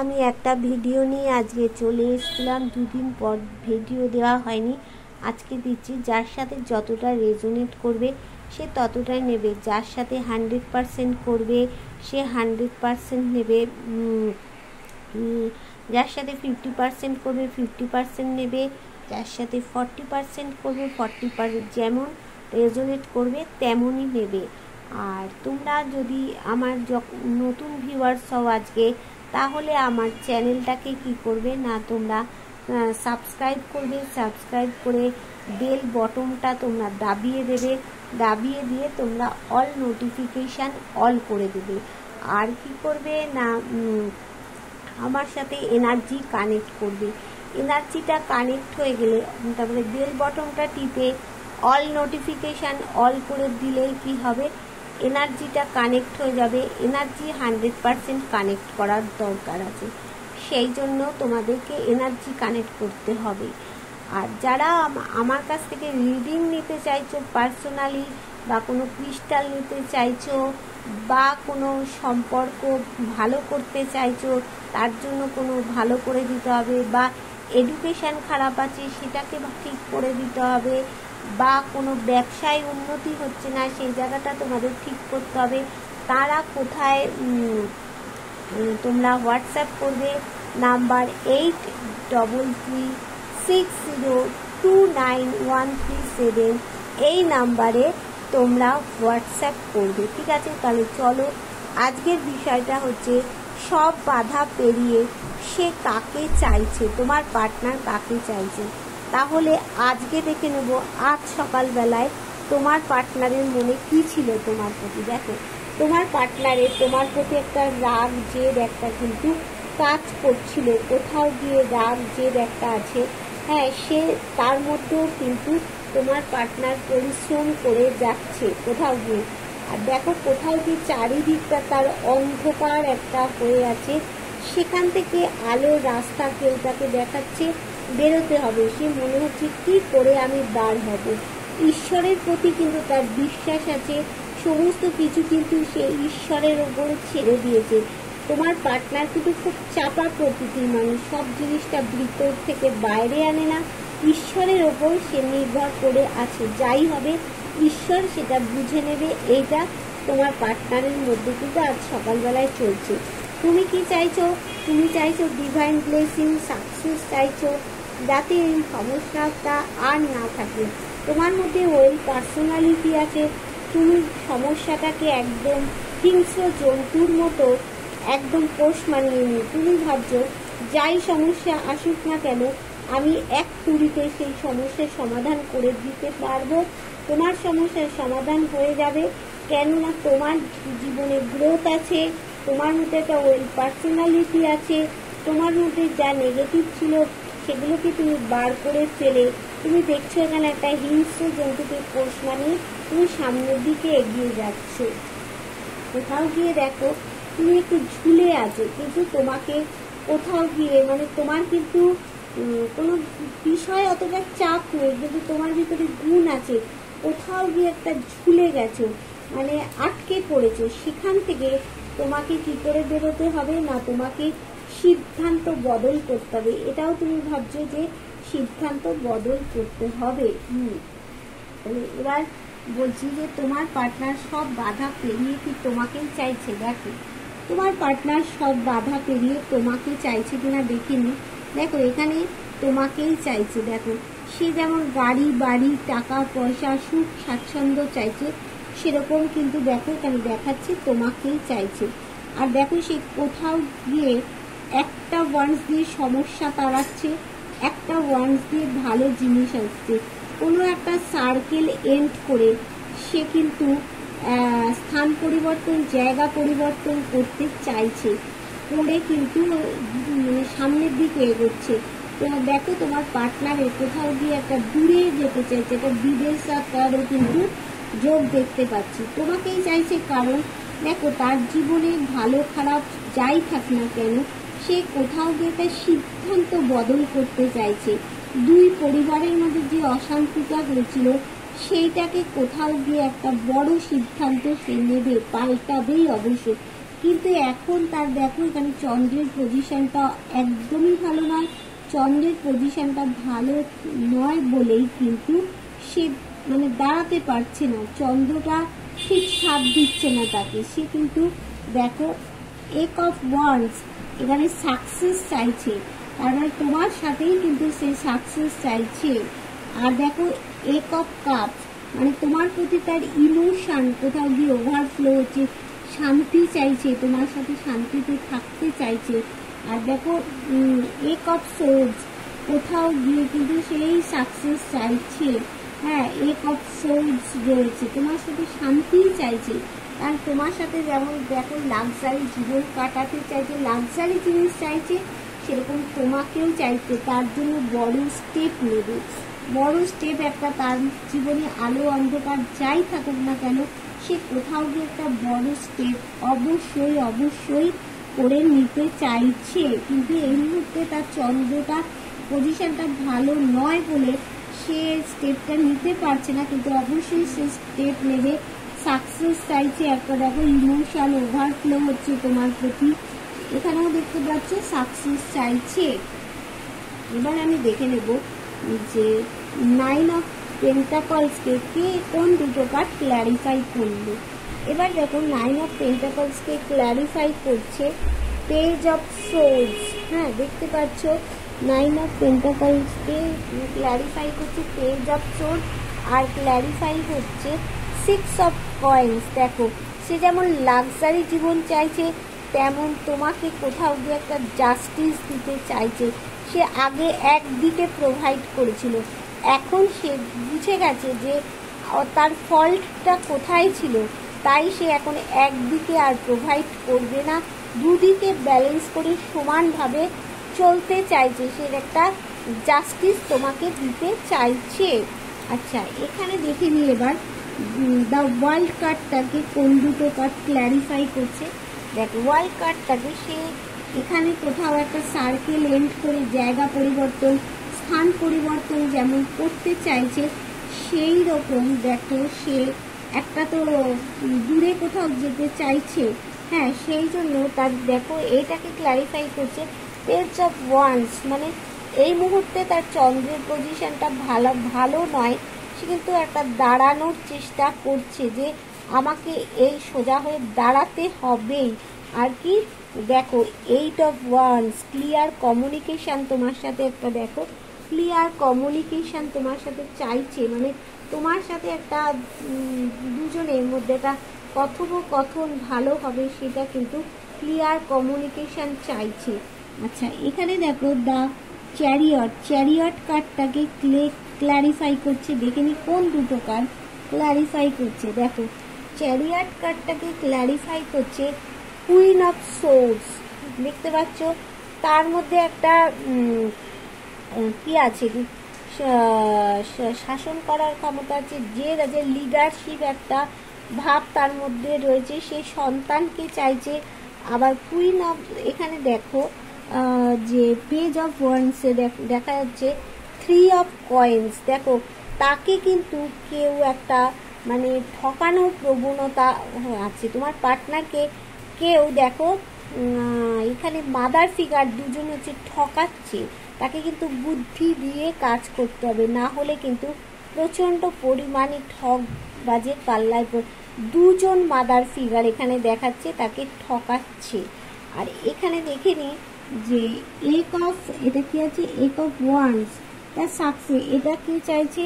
আমি একটা ভিডিও নিয়ে আজকে চলে এসেছিলাম। দুদিন পর ভিডিও দেওয়া হয়নি, আজকে দিচ্ছি। যার সাথে যতটা রেজোনেট করবে সে ততটাই নেবে, যার সাথে 100% করবে সে 100% নেবে, যার সাথে 50% করবে 50% নেবে, যার সাথে 40% করবে 40%, যেমন রেজোনেট করবে তেমনই নেবে। আর তোমরা যদি আমার নতুন ভিউয়ার্স হও আজকে, তাহলে আমার চ্যানেলটাকে কি করবে না, তোমরা সাবস্ক্রাইব করবে। সাবস্ক্রাইব করে বেল বটনটা তোমরা দাবিয়ে দেবে, দাবিয়ে দিয়ে তোমরা অল নোটিফিকেশান অল করে দেবে। আর কি করবে না, আমার সাথে এনার্জি কানেক্ট করবে। এনার্জিটা কানেক্ট হয়ে গেলে তারপরে বেল বটনটা টিপে অল নোটিফিকেশান অল করে দিলেই কি হবে, এনার্জিটা কানেক্ট হয়ে যাবে। এনার্জি 100% কানেক্ট করার দরকার আছে, সেই জন্য তোমাদেরকে এনার্জি কানেক্ট করতে হবে। আর যারা আমার কাছ থেকে রিডিং নিতে চাইছো পার্সোনালি, বা কোনো ক্রিস্টাল নিতে চাইছো, বা কোনো সম্পর্ক ভালো করতে চাইছো, তার জন্য কোনো ভালো করে দিতে হবে, বা এডুকেশান খারাপ আছে সেটাকে ঠিক করে দিতে হবে, বা কোনো ব্যবসায় উন্নতি হচ্ছে না সেই জায়গাটা তোমাদের ঠিক করতে হবে, তারা কোথায় তোমরা হোয়াটসঅ্যাপ করবে নাম্বার 8360291137, এই নাম্বারে তোমরা হোয়াটসঅ্যাপ করবে, ঠিক আছে? তাহলে চলো, আজকের বিষয়টা হচ্ছে সব বাধা পেরিয়ে সে কাকে চাইছে, তোমার পার্টনার কাকে চাইছে। তাহলে আজকে দেখে নেব আজ সকালবেলায় তোমার পার্টনারের মনে কি ছিল তোমার প্রতি। দেখো, তোমার পার্টনারের তোমার প্রতি একটা রাগ জেদ একটা কিন্তু কাজ করছিল, কোথাও গিয়ে রাগ জেদ একটা আছে। হ্যাঁ, সে তার মধ্যেও কিন্তু তোমার পার্টনার পরিশ্রম করে যাচ্ছে কোথাও গিয়ে। আর দেখো, কোথাও গিয়ে চারিদিকটা তার অন্ধকার একটা হয়ে আছে, সেখান থেকে আলোর রাস্তা কেউ তাকে দেখাচ্ছে, বেরোতে হবে। সে মনে হচ্ছে কি করে আমি বার হব। ঈশ্বরের প্রতি কিন্তু তার বিশ্বাস আছে, সমস্ত কিছু কিন্তু সে ঈশ্বরের ওপর ছেড়ে দিয়েছে। তোমার পার্টনার কিন্তু খুব চাপা প্রকৃতির মানুষ, সব জিনিসটা ভিতর থেকে বাইরে আনে না, ঈশ্বরের ওপর সে নির্ভর করে আছে। যাই হবে ঈশ্বর সেটা বুঝে নেবে, এইটা তোমার পার্টনারের মধ্যে কিন্তু আজ সকালবেলায় চলছে। তুমি কি চাইছো? তুমি চাইছো ডিভাইন ব্লেসিং, সাকসেস চাইছো, যাতে এই সমস্যাটা আর না থাকে। তোমার মধ্যে ওই পার্সোনালিটি আছে, তুমি সমস্যাটাকে একদম হিংস্র জন্তুর মতো একদম পোষ মানিয়ে নিয়ে তুমি ভাবছো যাই সমস্যা আসুক না কেন, আমি এক তুড়িতে সেই সমস্যার সমাধান করে দিতে পারবো। তোমার সমস্যার সমাধান হয়ে যাবে, কেননা তোমার জীবনে গ্রোথ আছে, তোমার মধ্যে একটা ওই পার্সোনালিটি আছে, তোমার মধ্যে যা নেগেটিভ ছিল সেগুলোকে তুমি বার করে ফেলে তুমি দেখছো এখানে একটা হিংস্র জন্তুকে পোষ মানিয়ে তুমি সামনের দিকে এগিয়ে যাচ্ছ। কোথাও গিয়ে দেখো তুমি একটু ঝুলে আছো, কিন্তু তোমাকে কোথাও গিয়ে মানে তোমার কিন্তু কোনো বিষয় অতটা চাপ নেই, কিন্তু তোমার ভিতরে গুণ আছে। কোথাও গিয়ে একটা ঝুলে গেছো, মানে আটকে পড়েছো, সেখান থেকে তোমাকে কি করে বেরোতে হবে না, তোমাকে সিদ্ধান্ত বদল করতে হবে। এটাও তুমি ভাবছো যে সিদ্ধান্ত বদল করতে হবে। এবার বলছি যে তোমার পার্টনার সব বাধা পেরিয়ে কি তোমাকেই চাইছে। দেখো, তোমার পার্টনার সব বাধা পেরিয়ে তোমাকে চাইছে কিনা দেখিনি। দেখো, এখানে তোমাকেই চাইছে। দেখো, সে যেমন গাড়ি বাড়ি টাকা পয়সা সুখ স্বাচ্ছন্দ্য চাইছে, সেরকম কিন্তু দেখো এখানে দেখাচ্ছে তোমাকেই চাইছে। আর দেখো, সে কোথাও গিয়ে একটা ওয়ান্স দিয়ে সমস্যা তাড়াচ্ছে, একটা ওয়ান্স দিয়ে ভালো জিনিস আসছে। কোনো একটা সার্কেল এন্ড করে সে কিন্তু স্থান পরিবর্তন, জায়গা পরিবর্তন করতে চাইছে, করে কিন্তু মানে সামনের দিকে এগোচ্ছে। তো দেখো, তোমার পার্টনারের কোথাও গিয়ে একটা দূরে যেতে চাইছে, একটা বিদেশ যাত্রারও কিন্তু যোগ দেখতে পাচ্ছি। তোমাকেই চাইছে, কারণ দেখো তার জীবনে ভালো খারাপ যাই থাক না কেন, সে কোথাও গিয়ে তার সিদ্ধান্ত বদল করতে চাইছে। দুই পরিবারের মধ্যে যে অশান্তিটা হয়েছিল সেইটাকে কোথাও গিয়ে একটা বড় সিদ্ধান্ত সে নেবে, পাল্টাবেই অবশ্যই। কিন্তু এখন তার দেখো এখানে চন্দ্রের পজিশনটা একদমই ভালো নয়। চন্দ্রের পজিশনটা ভালো নয় বলেই কিন্তু সে মানে দাঁড়াতে পারছে না, চন্দ্রটা ঠিক সাথ দিচ্ছে না তাকে। সে কিন্তু দেখো এক অফ ওয়ান্স এখানে সাকসেস চাইছে, তার মানে তোমার সাথেই কিন্তু সে সাকসেস চাইছে। আর দেখো এক অফ কাপ মানে তোমার প্রতি তার ইমোশন কোথাও গিয়ে ওভারফ্লো হচ্ছে, শান্তি চাইছে, তোমার সাথে শান্তিতে থাকতে চাইছে। আর দেখো এক অফ সোর্স কোথাও গিয়ে কিন্তু সেই সাকসেস চাইছে। হ্যাঁ, এক অফ সোর্স রয়েছে, তোমার সাথে শান্তি চাইছে। আর তোমার সাথে যেমন দেখো লাক্সারি জীবন কাটাতে চাইছে, লাক্সারি জিনিস চাইছে, সেরকম তোমাকেও চাইছে। তার জন্য বড় স্টেপ নেবে, বড় স্টেপ একটা, তার জীবনে আলো অন্ধকার যাই থাকুক না কেন সে কোথাও গিয়ে একটা বড় স্টেপ অবশ্যই অবশ্যই করে নিতে চাইছে। কিন্তু এই মুহূর্তে তার চন্দ্রটা পজিশনটা ভালো নয় বলে সে স্টেপটা নিতে পারছে না, কিন্তু অবশ্যই সে স্টেপ নেবে, সাকসেস চাইছে। একটা দেখো ইমোশন ওভারফ্লো হচ্ছে তোমার প্রতি, এখানেও দেখতে পাচ্ছ সাকসেস চাইছে। এবার আমি দেখে নেব যে 9 অফ পেন্টাকলসকে কে কোন দুটো কার্ড ক্ল্যারিফাই করলো। এবার দেখো 9 অফ পেন্টাকলসকে ক্ল্যারিফাই করছে পেজ অফ সোর্স। হ্যাঁ, দেখতে পাচ্ছ 9 অফ পেন্টাকলসকে ক্ল্যারিফাই করছে পেজ অফ সোর্স, আর ক্ল্যারিফাই হচ্ছে 6 অফ কয়েন্স। দেখো সে যেমন লাক্সারি জীবন চাইছে, তেমন তোমাকে কোথাও গিয়ে একটা জাস্টিস দিতে চাইছে। সে আগে একদিকে প্রোভাইড করেছিল, এখন সে বুঝে গেছে যে তার ফল্টটা কোথায় ছিল, তাই সে এখন একদিকে আর প্রোভাইড করবে না, দুদিকে ব্যালেন্স করে সমানভাবে চলতে চাইছে। সে একটা জাস্টিস তোমাকে দিতে চাইছে। আচ্ছা, এখানে দেখে নিই এবার দ্য ওয়ার্ল্ড কার্ডটাকে কোন দুটো কার্ড ক্ল্যারিফাই করছে। দেখো ওয়ার্ল্ড কার্ডটাকে সে এখানে কোথাও একটা সার্কেল এন্ড করে জায়গা পরিবর্তন, স্থান পরিবর্তন যেমন করতে চাইছে, সেই রকম দেখো সে একটা তো দূরে কোথাও যেতে চাইছে। হ্যাঁ, সেই জন্য তার দেখো এইটাকে ক্ল্যারিফাই করছে পেজ অফ ওয়ান্স, মানে এই মুহূর্তে তার চন্দ্রের পজিশনটা ভালো নয়। সে কিন্তু একটা দাঁড়ানোর চেষ্টা করছে যে আমাকে এই সোজা হয়ে দাঁড়াতে হবেই। আর কি দেখো 8 অফ ওয়ান্স ক্লিয়ার কমিউনিকেশন তোমার সাথে, একটা দেখো ক্লিয়ার কমিউনিকেশন তোমার সাথে চাইছে, মানে তোমার সাথে একটা দুজনের মধ্যে একটা কথোপকথন ভালো হবে, সেটা কিন্তু ক্লিয়ার কমিউনিকেশন চাইছে। আচ্ছা, এখানে দেখো দ্য চ্যারিয়ট কার্ডটাকে ক্ল্যারিফাই করছে। দেখে নি কোন দুটো কার্ড ক্ল্যারিফাই করছে। দেখো চ্যারিয়ট কার্ডটাকে ক্ল্যারিফাই করছে কুইন অফ সোর্স। দেখতে পাচ্ছ তার মধ্যে একটা কি আছে, শাসন করার ক্ষমতা আছে, যে লিডারশিপ একটা ভাব তার মধ্যে রয়েছে, সে সন্তানকে চাইছে। আবার কুইন অফ এখানে দেখো যে পেজ অফ ওয়ান্সে দেখা যাচ্ছে 3 অফ কয়েন্স। দেখো তাকে কিন্তু কেউ একটা মানে ঠকানোর প্রবণতা আছে, তোমার পার্টনারকে কেউ দেখো এখানে মাদার ফিগার দুজন হচ্ছে ঠকাচ্ছে, তাকে কিন্তু বুদ্ধি দিয়ে কাজ করতে হবে, না হলে কিন্তু প্রচণ্ড পরিমাণে ঠক বাজে পাল্লায় দুজন মাদার ফিগার এখানে দেখাচ্ছে তাকে ঠকাচ্ছে। আর এখানে দেখে নি যে এক অফ, এটা কি আছে এক অফ ওয়ান্স, তার সাকসেস, এটা কি চাইছে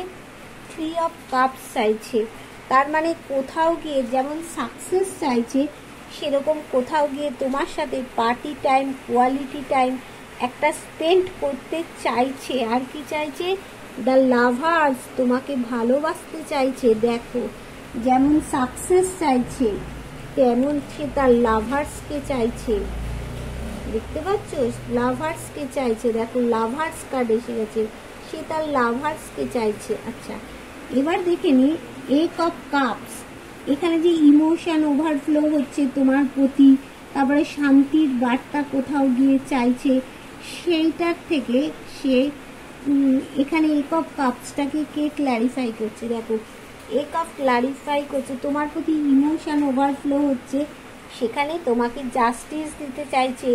3 অফ কাপস চাইছে। তার মানে কোথাও গিয়ে যেমন সাকসেস চাইছে, সেরকম কোথাও গিয়ে তোমার সাথে পার্টি টাইম, কোয়ালিটি টাইম একটা স্পেন্ড করতে চাইছে। আর কি চাইছে দ্য লাভার্স, তোমাকে ভালোবাসতে চাইছে। দেখো যেমন সাকসেস চাইছে, তেমন সে তার লাভার্সকে চাইছে। দেখতে পাচ্ছ লাভার্সকে চাইছে, দেখো লাভার্স কার্ড এসে গেছে, সে তার লাভার্সকে চাইছে। আচ্ছা, এবার দেখে নি এক অফ কাপস, এখানে যে ইমোশন ওভারফ্লো হচ্ছে তোমার প্রতি, তারপরে শান্তির বার্তা কোথাও গিয়ে চাইছে, সেইটার থেকে সে এখানে এক অফ কাপসটাকে কে ক্ল্যারিফাই করছে। দেখো এক অফ ক্ল্যারিফাই করছে তোমার প্রতি ইমোশন ওভারফ্লো হচ্ছে, সেখানে তোমাকে জাস্টিস দিতে চাইছে।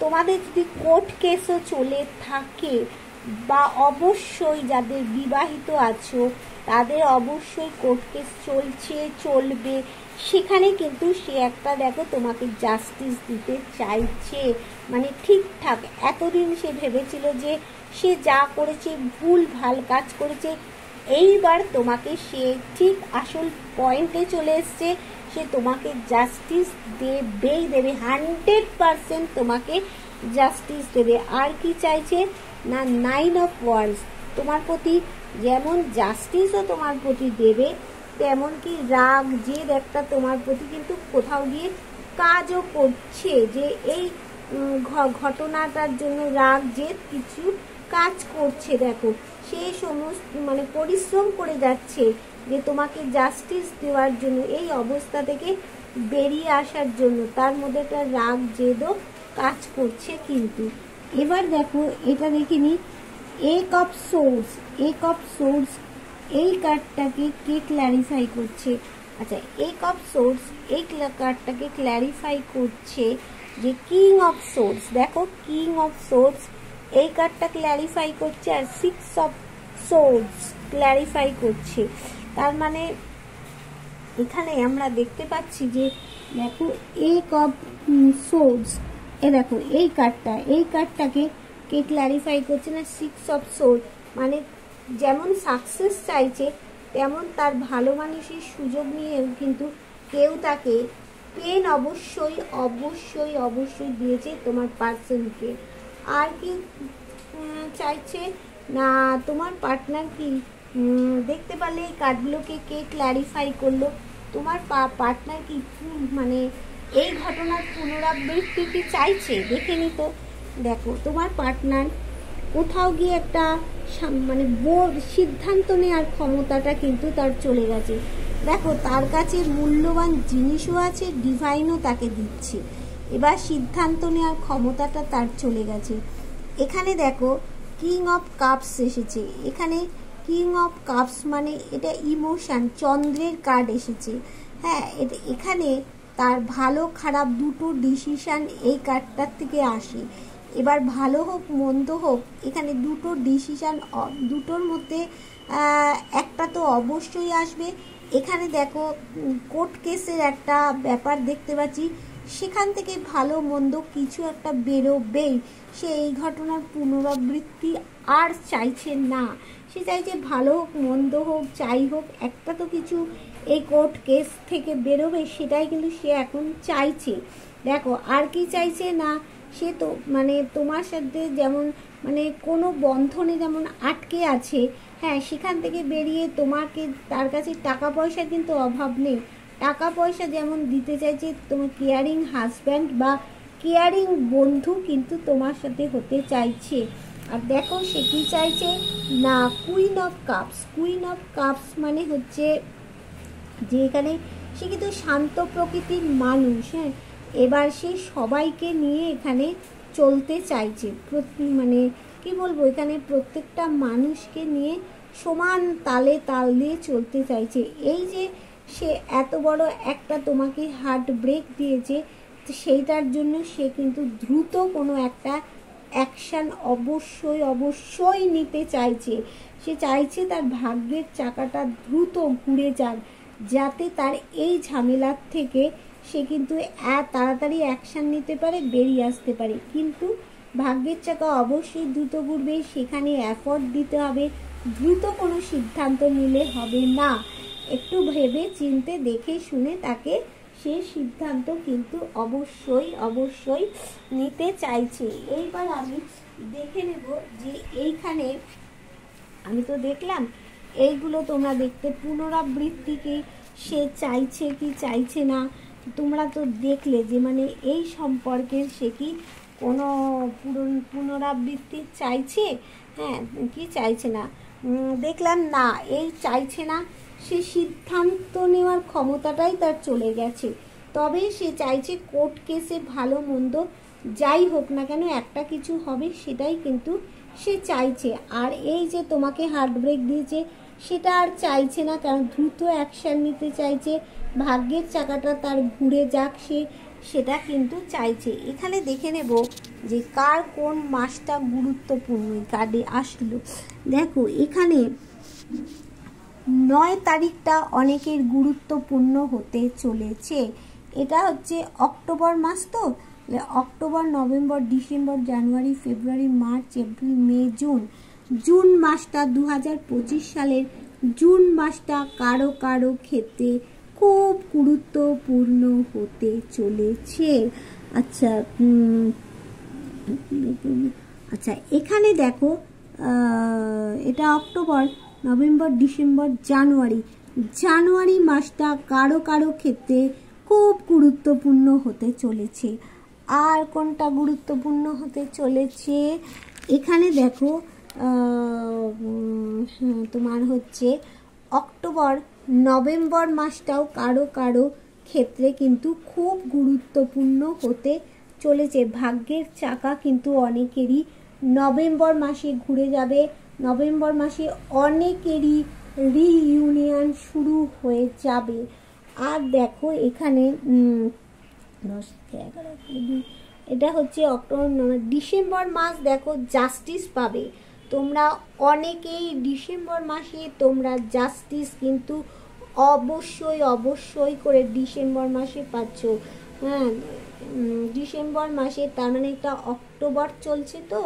তোমাদের যদি কোর্ট কেসও চলে থাকে, বা অবশ্যই যাদের বিবাহিত আছো তাদের অবশ্যই কোর্ট কেস চলছে, চলবে, সেখানে কিন্তু সে একটা দেখো তোমাকে জাস্টিস দিতে চাইছে। মানে ঠিকঠাক এতদিন সে ভেবেছিল যে সে যা করেছে ভুল ভাল কাজ করেছে, এইবার তোমাকে সে ঠিক আসল পয়েন্টে চলে এসছে, সে তোমাকে জাস্টিস দেবেই দেবে, 100% তোমাকে জাস্টিস দেবে। আর কি চাইছে না, 9 অফ ওয়ান্ডস তোমার প্রতি যেমন জাস্টিসও তোমার প্রতি দেবে, তেমন কি রাগ জেদ একটা তোমার প্রতি কিন্তু কোথাও গিয়ে কাজও করছে, যে এই ঘটনাটার জন্য রাগ জেদ কিছু কাজ করছে। দেখো সে সমস্ত মানে পরিশ্রম করে যাচ্ছে যে তোমাকে জাস্টিস দেওয়ার জন্য, এই অবস্থা থেকে বেরিয়ে আসার জন্য, তার মধ্যে একটা রাগ জেদও কাজ করছে। কিন্তু এবার দেখো এটা দেখিনি, এক অফ সোর্স, এক অফ সোর্স এই কার্ডটাকে কে ক্ল্যারিফাই করছে? আচ্ছা, এক অফ সোর্স এই কার্ডটাকে ক্ল্যারিফাই করছে যে কিং অফ সোর্স। দেখো কিং অফ সোর্স এই কার্ডটা ক্ল্যারিফাই করছে, আর 6 অফ সোর্স ক্ল্যারিফাই করছে। তার মানে এখানে আমরা দেখতে পাচ্ছি যে দেখো এক অফ সোর্স, এ দেখো এই কার্ডটাকে কে ক্ল্যারিফাই করছে না, 6 অফ সোর্স। মানে যেমন সাকসেস চাইছে, তেমন তার ভালো মানুষের সুযোগ নিয়েও কিন্তু কেউ তাকে পেন অবশ্যই অবশ্যই অবশ্যই দিয়েছে তোমার পার্সনকে। আর কি চাইছে না, তোমার পার্টনার কি দেখতে পারলে এই কার্ডগুলোকে কে ক্ল্যারিফাই করলো, তোমার পার্টনার কি মানে এই ঘটনার পুনরাবৃত্তি কি চাইছে? দেখে নিত। দেখো তোমার পার্টনার কোথাও গিয়ে একটা মানে সিদ্ধান্ত নেওয়ার ক্ষমতাটা কিন্তু তার চলে গেছে। দেখো তার কাছে মূল্যবান জিনিসও আছে, ডিভাইনও তাকে দিচ্ছে, এবার সিদ্ধান্ত নেওয়ার ক্ষমতাটা তার চলে গেছে। এখানে দেখো কিং অফ কাপস এসেছে, এখানে কিং অফ কাপস মানে এটা ইমোশন, চন্দ্রের কার্ড এসেছে। হ্যাঁ, এখানে তার ভালো খারাপ দুটো ডিসিশন এই কার্ডটার থেকে আসে। এবার ভালো হোক মন্দ হোক, এখানে দুটো ডিসিশন, দুটোর মধ্যে একটা তো অবশ্যই আসবে। এখানে দেখো কোর্ট কেসের একটা ব্যাপার দেখতে পাচ্ছি, সেখান থেকে ভালো মন্দ কিছু একটা বেরোবেই। সে এই ঘটনার পুনরাবৃত্তি আর চাইছে না, সে চাইছে ভালো হোক মন্দ হোক যাই হোক একটা তো কিছু এই কোর্ট কেস থেকে বেরোবে, সেটাই কিন্তু সে এখন চাইছে। দেখো আর কি চাইছে না, সে তো মানে তোমার সাথে যেমন মানে কোনো বন্ধনে যেমন আটকে আছে, হ্যাঁ সেখান থেকে বেরিয়ে তোমাকে, তার কাছে টাকা পয়সার কিন্তু অভাব নেই, টাকা পয়সা যেমন দিতে চাইছে, তোমার কেয়ারিং হাজব্যান্ড বা কেয়ারিং বন্ধু কিন্তু তোমার সাথে হতে চাইছে। আর দেখো সে কি চাইছে না, queen of cups. Queen of cups মানে হচ্ছে যে এখানে সে কিন্তু শান্ত প্রকৃতির মানুষ। হ্যাঁ, এবার সে সবাইকে নিয়ে এখানে চলতে চাইছে, মানে কি বলবো, এখানে প্রত্যেকটা মানুষকে নিয়ে সমান তালে তাল দিয়ে চলতে চাইছে। এই যে সে এত বড় একটা তোমাকে হার্ট ব্রেক দিয়েছে, সেইটার জন্য সে কিন্তু দ্রুত কোনো একটা অ্যাকশান অবশ্যই অবশ্যই নিতে চাইছে। সে চাইছে তার ভাগ্যের চাকাটা দ্রুত ঘুরে যাক, যাতে তার এই ঝামেলার থেকে সে কিন্তু তাড়াতাড়ি অ্যাকশান নিতে পারে, বেরিয়ে আসতে পারে। কিন্তু ভাগ্যের চাকা অবশ্যই দ্রুত ঘুরবে, সেখানে এফোর্ট দিতে হবে, দ্রুত কোনো সিদ্ধান্ত নিলে হবে না, একটু ভেবে চিনতে দেখে শুনে তাকে সে সিদ্ধান্ত কিন্তু অবশ্যই অবশ্যই নিতে চাইছে। এইবার আমি দেখে নেব যে এইখানে আমি তো দেখলাম, এইগুলো তোমরা দেখতে পুনরাবৃত্তি কি সে চাইছে কি চাইছে না, তোমরা তো দেখলে যে মানে এই সম্পর্কে সে কি কোনো পুনরাবৃত্তি চাইছে, হ্যাঁ কি চাইছে না, দেখলাম না এই চাইছে না, সে সিদ্ধান্ত নেওয়ার ক্ষমতাটাই তার চলে গেছে। তবে সে চাইছে কোর্ট কেসে ভালো মন্দ যাই হোক না কেন একটা কিছু হবে, সেটাই কিন্তু সে চাইছে। আর এই যে তোমাকে হার্ট ব্রেক দিয়েছে সেটা আর চাইছে না, কারণ দ্রুত অ্যাকশান নিতে চাইছে, ভাগ্যের চাকাটা তার ঘুরে যাক, সে সেটা কিন্তু চাইছে। এখানে দেখে নেব যে কার কোন মাসটা গুরুত্বপূর্ণ কার্ডে আসলো। দেখো এখানে 9 তারিখটা অনেকের গুরুত্বপূর্ণ হতে চলেছে। এটা হচ্ছে অক্টোবর মাস, তো অক্টোবর, নভেম্বর, ডিসেম্বর, জানুয়ারি, ফেব্রুয়ারি, মার্চ, এপ্রিল, মে, জুন মাসটা 2025 সালের জুন মাসটা কারো কারো ক্ষেত্রে খুব গুরুত্বপূর্ণ হতে চলেছে। আচ্ছা আচ্ছা এখানে দেখো এটা অক্টোবর, নভেম্বর, ডিসেম্বর, জানুয়ারি মাসটা কারো কারো ক্ষেত্রে খুব গুরুত্বপূর্ণ হতে চলেছে। আর কোনটা গুরুত্বপূর্ণ হতে চলেছে এখানে দেখো তোমার হচ্ছে অক্টোবর, নভেম্বর মাসটাও কারো কারো ক্ষেত্রে কিন্তু খুব গুরুত্বপূর্ণ হতে চলেছে। ভাগ্যের চাকা কিন্তু অনেকেরই নভেম্বর মাসে ঘুরে যাবে। নভেম্বর মাসে অনেকেরই রিইউনিয়ন শুরু হয়ে যাবে। আর দেখো এখানে 10, 11, 12 এটা হচ্ছে অক্টোবর, ডিসেম্বর মাস দেখো জাস্টিস পাবে তোমরা অনেকেই। ডিসেম্বর মাসে তোমরা জাস্টিস কিন্তু অবশ্যই করে ডিসেম্বর মাসে পাচ্ছ। হ্যাঁ, ডিসেম্বর মাসে, তার মানে এটা অক্টোবর চলছে, তো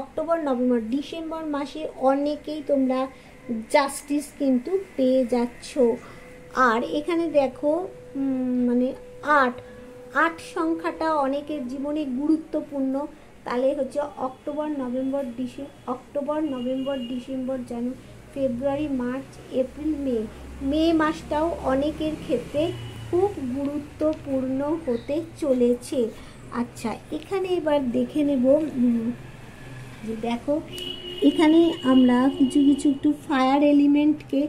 অক্টোবর, নভেম্বর, ডিসেম্বর মাসে অনেকেই তোমরা জাস্টিস কিন্তু পেয়ে যাচ্ছ। আর এখানে দেখো মানে 8 সংখ্যাটা অনেকের জীবনে গুরুত্বপূর্ণ। তাহলে হচ্ছে অক্টোবর, নভেম্বর, ডিসেম্বর, জানুয়ারি, ফেব্রুয়ারি, মার্চ, এপ্রিল, মে মাসটাও অনেকের ক্ষেত্রে খুব গুরুত্বপূর্ণ হতে চলেছে। আচ্ছা এখানে এবার দেখে নেব যে দেখো এখানে আমরা কিছু একটু ফায়ার এলিমেন্টকে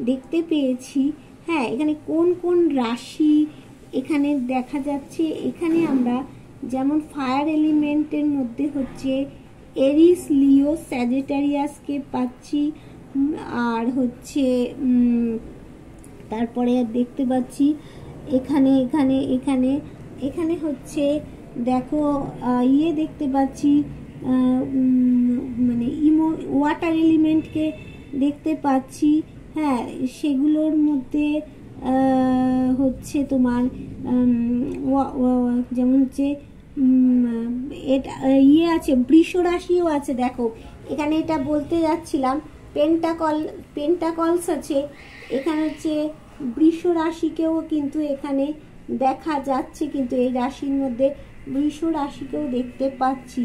দেখতে পেয়েছি। হ্যাঁ, এখানে কোন কোন রাশি এখানে দেখা যাচ্ছে। এখানে আমরা যেমন ফায়ার এলিমেন্টের মধ্যে হচ্ছে এরিস, লিও, স্যাজিটারিয়াসকে পাচ্ছি। আর হচ্ছে তারপরে দেখতে পাচ্ছি এখানে হচ্ছে দেখো দেখতে পাচ্ছি মানে ওয়াটার এলিমেন্টকে দেখতে পাচ্ছি। হ্যাঁ, সেগুলোর মধ্যে হচ্ছে তোমার যেমন হচ্ছে এটা আছে, বৃষ রাশিও আছে। দেখো এখানে এটা বলতে যাচ্ছিলাম, পেন্টাকলস আছে। এখানে হচ্ছে বৃষ রাশিকেও কিন্তু এখানে দেখা যাচ্ছে, কিন্তু এই রাশির মধ্যে বৃষ রাশিকেও দেখতে পাচ্ছি।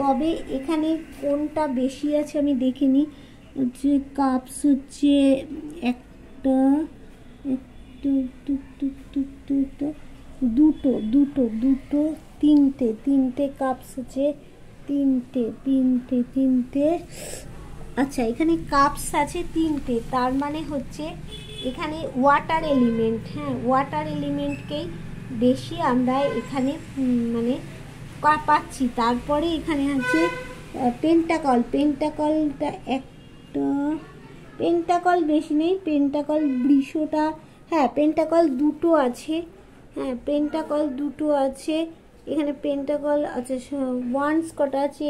তবে এখানে কোনটা বেশি আছে আমি দেখিনি। হচ্ছে কাপস হচ্ছে একটা দুটো তিনটে কাপস আছে, তিনটে। আচ্ছা এখানে কাপস আছে 3টে, তার মানে হচ্ছে এখানে ওয়াটার এলিমেন্ট। হ্যাঁ, ওয়াটার এলিমেন্টকেই বেশি আমরা এখানে মানে পাচ্ছি। তারপরে এখানে আছে পেন্টাকলটা একটা, পেন্টাকল বেশি নেই, পেন্টাকল বৃষটা। হ্যাঁ, পেন্টাকল দুটো আছে। হ্যাঁ, পেন্টাকল দুটো আছে এখানে। পেন্টাকল আচ্ছা ওয়ান্স কটা আছে,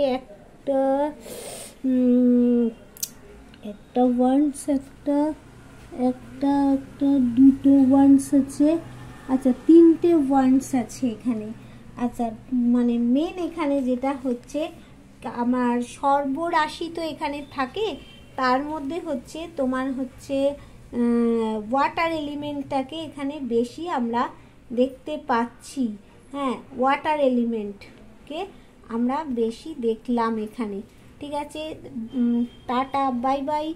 একটা ওয়ান্স, একটা দুটো ওয়ান্স আছে। আচ্ছা 3টে ওয়ান্স আছে এখানে। আচ্ছা মানে মেন এখানে যেটা হচ্ছে আমার সর্বরাশি তো এখানে থাকে, তার মধ্যে হচ্ছে তোমার হচ্ছে ওয়াটার এলিমেন্টটাকে এখানে বেশি আমরা দেখতে পাচ্ছি। হ্যাঁ, ওয়াটার এলিমেন্টকে আমরা বেশি দেখলাম এখানে। ঠিক আছে, টাটা, বাই বাই।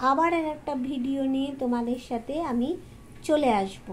আবার একটা ভিডিও নিয়ে তোমাদের সাথে আমি চলে আসবো।